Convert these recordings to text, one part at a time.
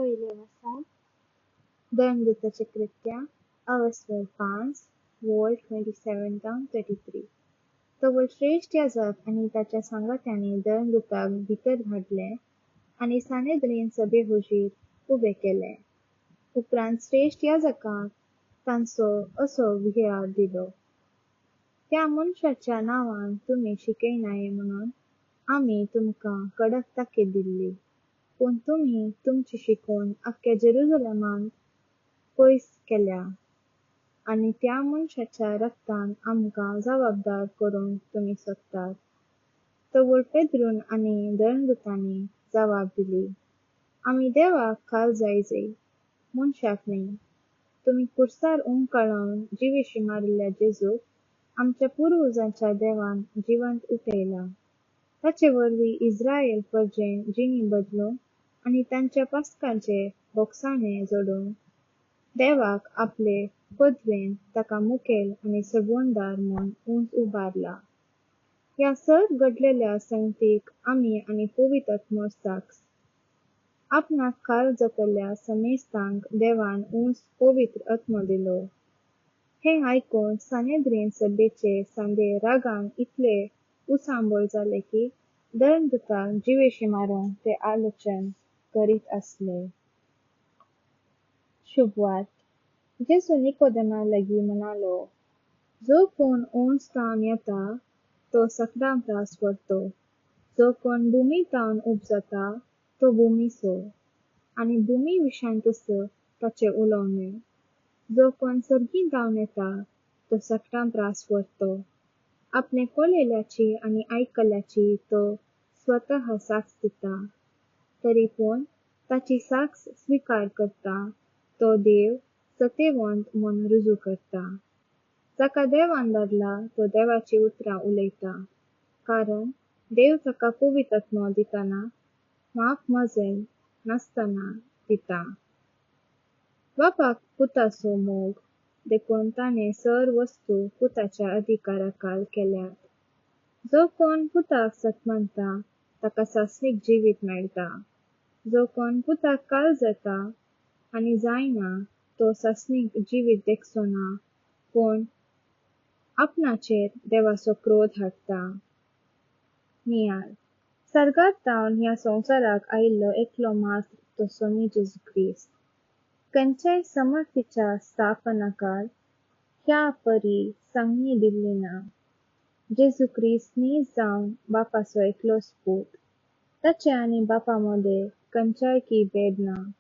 पहिले वचन देवदूताचे कृत्या अवस्वर 5 वोल 27 down 33. तो श्रेष्ठ याजक आणि त्याच्या सांगत्याने देवदूताक भितर धाडले आणि सानेद्रीन सभे हुजीर उबे केले. उपरांत श्रेष्ठ याजकाक तांचो असो विचार दिलो. त्या मनशाच्या नावान तुम्ही शिकयनाये म्हणून आमी तुमकां कडक ताकीद दिल्ली. पण तुम्ही तुमची शिकवण आख्ख्या जेरुसलेमान पयस केल्या आणि त्या मनशाच्या रक्तान आमकां जबाबदार करूंक तुम्ही सोदतात. तवळ पेद्रून आनी देवदूतांनी जबाब दिली, आमी देवाक काळजायचे, मनशाक न्हय. तुम्ही कुर्सार उमकळावन जिवेशी मारिल्ल्या जेजूक आमच्या पुर्वजांच्या देवान जिवंत उठयला. ताचे वरवीं इस्राएल परजेन जिणी बदलून आणि तांच्या पास्काचे बोगसाणे जोडून देवाक आपले पदवेन ताका मुखेल आणि सबवंदार म्हूण उंच उबारला. ह्या सर घडलेल्या संगतीक आमी आणि पवित्र आत्मो साक्ष. आपणाक काळज केल्ल्या समेस्तांक देवान उंच पवित्र आत्मो दिलो. हे आयकून सानेद्रीन सभेचे सांडे रागान इतले उसांबळ जाले की देवदूताक जिवेशी मारूंक ते आलोचन करीत आसले. शुभवार्त. जेसू निकोदेमा लागीं म्हणालो, जो कोण ओंसतावन येता तो सक्रांतास व्हरतो. जो कोण भुमीतावन उपजता तो भुमीचो आणि भुमी विशांतस ताचे उलोवणे. जो कोण सर्गीतावन येता तो सक्रांतास व्हरतो. आपणे पळयल्याची आणि आयकल्याची तो स्वतः साक्ष दिता. तरीपूण ताची साक्ष स्वीकार करता तो देव सत्यवंत म्हूण रुजू करता. जाका देवान धाडला तो देवाची उतरां उलयता, कारण देव ताका पवित्र आत्मो दितना माप मोजेल नासतना दिता. बापाक पुताचो मोग देखून ताणें सर वस्तू पुताच्या अधिकाराखाल केल्यात. जो कोण पुताक सतमानता ताका सासणीक जिवीत मेळटा. जो कोण पुताक काळजता आनी जायना तो सासणीक जिवीत देखचो ना, पण आपणाचेर देवाचो क्रोध हाडटा. नियाळ. सर्गांतावन ह्या संवसाराक आयिल्लो एकलो मात्र तो स्वामी जेजू ख्रिस्त. खंयच्याय समर्थीच्या स्थापनाकाल ह्या परी सांगणी दिल्ली ना. जेजू ख्रिस्त नीज जावन बापाचो एकलोच पूत. ताचे आनी बापा मदें खंयच्याय भेद ना.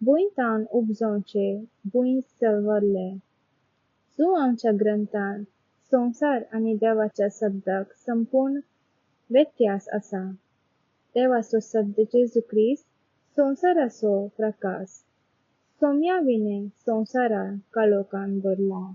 भुंयतावन उपजोवचे भुंय व्हरले. जो आमच्या ग्रंथान संवसार आनी देवाच्या शब्दाक संपूर्ण व्यत्यास आसा. देवाचो शब्द जेजू ख्रिस्त संवसाराचो प्रकाश. सोम्या विणे संवसारा काळोखान भरला.